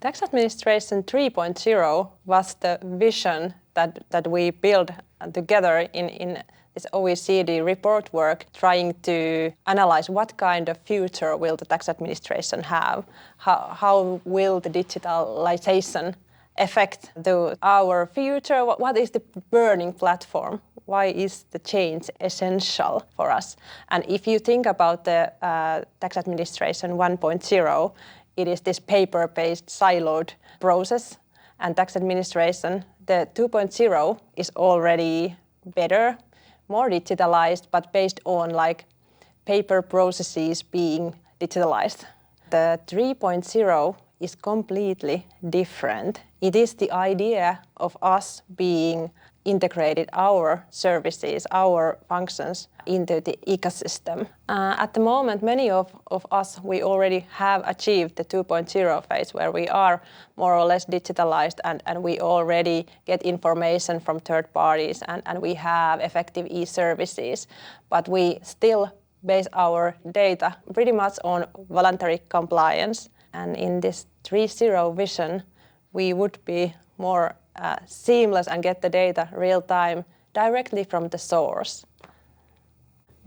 Tax Administration 3.0 was the vision that we built together in this OECD report work, trying to analyze what kind of future will the tax administration have, how will the digitalization affect our future, what is the burning platform, why is the change essential for us. And if you think about the tax administration 1.0, it is this paper-based siloed process, and tax administration, the 2.0 is already better, more digitalized, but based on like paper processes being digitalized. The 3.0 is completely different. It is the idea of us being integrated our services, our functions into the ecosystem. At the moment, many of us, we already have achieved the 2.0 phase where we are more or less digitalized and we already get information from third parties and we have effective e-services, but we still base our data pretty much on voluntary compliance. And in this 3.0 vision, we would be more seamless and get the data real time directly from the source.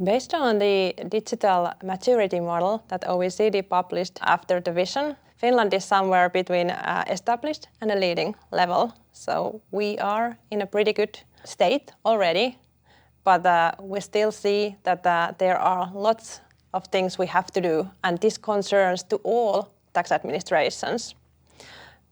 Based on the digital maturity model that OECD published after the vision, Finland is somewhere between established and a leading level. So we are in a pretty good state already, but we still see that there are lots of things we have to do, and this concerns to all tax administrations.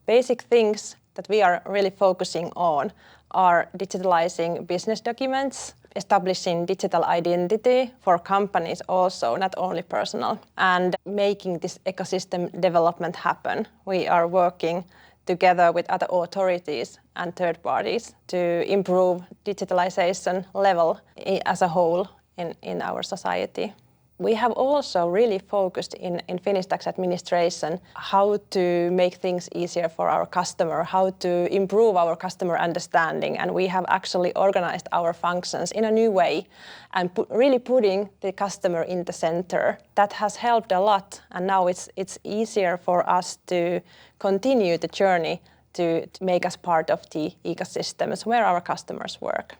Basic things that we are really focusing on are digitalizing business documents, establishing digital identity for companies also, not only personal, and making this ecosystem development happen. We are working together with other authorities and third parties to improve digitalization level as a whole in our society. We have also really focused in Finnish Tax Administration how to make things easier for our customer, how to improve our customer understanding, and we have actually organized our functions in a new way and really putting the customer in the center. That has helped a lot, and now it's easier for us to continue the journey to make us part of the ecosystems where our customers work.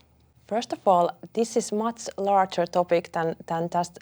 First of all, this is much larger topic than just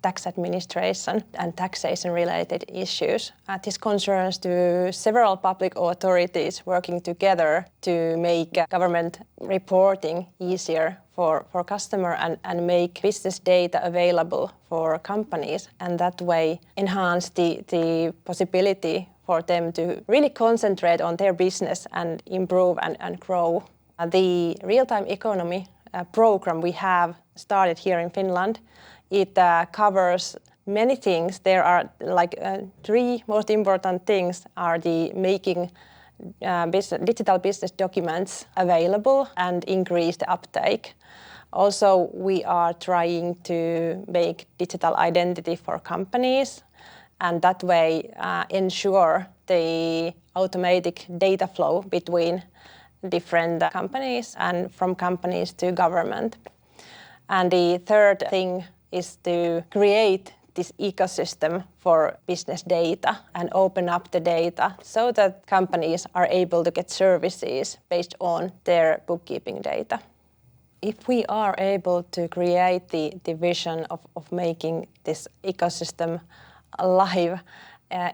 tax administration and taxation-related issues. This concerns to several public authorities working together to make government reporting easier for customer and make business data available for companies, and that way enhance the possibility for them to really concentrate on their business and improve and grow. The real-time economy program we have started here in Finland, it covers many things. There are three most important things are the making digital business documents available and increase the uptake. Also, we are trying to make digital identity for companies and that way ensure the automatic data flow between different companies and from companies to government. And the third thing is to create this ecosystem for business data and open up the data so that companies are able to get services based on their bookkeeping data. If we are able to create the vision of making this ecosystem alive,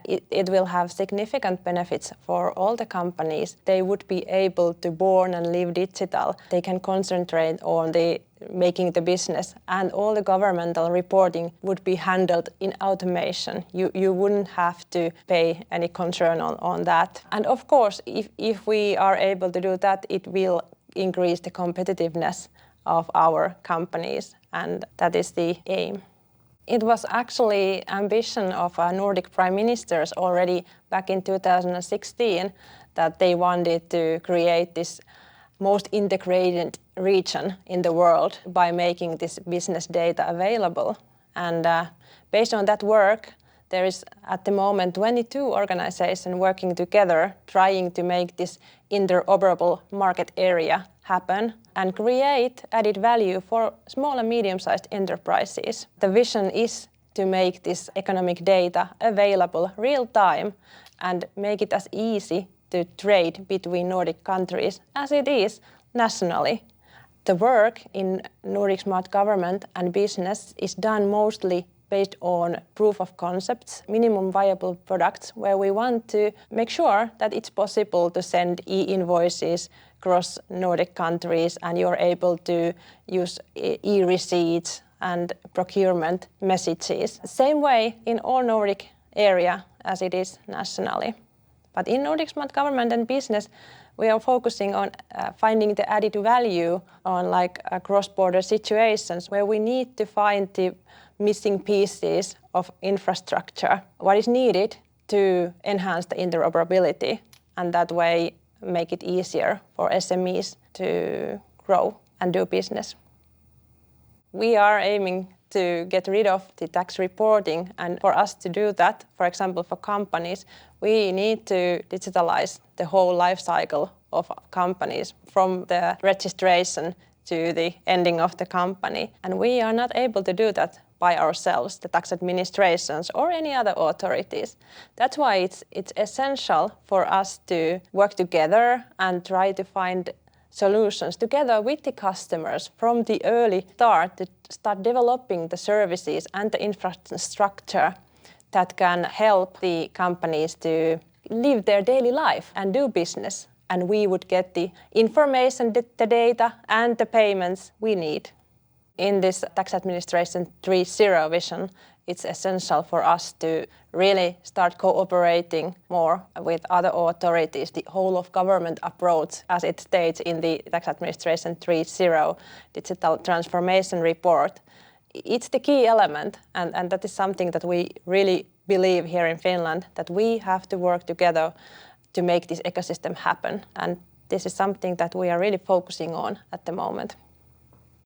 it will have significant benefits for all the companies. They would be able to born and live digital. They can concentrate on making the business, and all the governmental reporting would be handled in automation. You wouldn't have to pay any concern on that. And of course, if we are able to do that, it will increase the competitiveness of our companies, and that is the aim. It was actually ambition of Nordic prime ministers already back in 2016 that they wanted to create this most integrated region in the world by making this business data available. And based on that work, there is at the moment 22 organizations working together trying to make this interoperable market area happen and create added value for small and medium-sized enterprises. The vision is to make this economic data available real time and make it as easy to trade between Nordic countries as it is nationally. The work in Nordic Smart Government and Business is done mostly based on proof of concepts, minimum viable products, where we want to make sure that it's possible to send e-invoices across Nordic countries and you're able to use e-receipts and procurement messages. Same way in all Nordic area as it is nationally. But in Nordic Smart Government and Business, we are focusing on finding the added value on cross-border situations where we need to find the missing pieces of infrastructure, what is needed to enhance the interoperability and that way make it easier for SMEs to grow and do business. We are aiming to get rid of the tax reporting, and for us to do that, for example for companies, we need to digitalize the whole life cycle of companies from the registration to the ending of the company. And we are not able to do that by ourselves, the tax administrations or any other authorities. That's why it's essential for us to work together and try to find solutions together with the customers from the early start to start developing the services and the infrastructure that can help the companies to live their daily life and do business. And we would get the information, the data and the payments we need. In this Tax Administration 3.0 vision, it's essential for us to really start cooperating more with other authorities, the whole of government approach as it states in the Tax Administration 3.0 digital transformation report. It's the key element and that is something that we really believe here in Finland, that we have to work together to make this ecosystem happen. And this is something that we are really focusing on at the moment.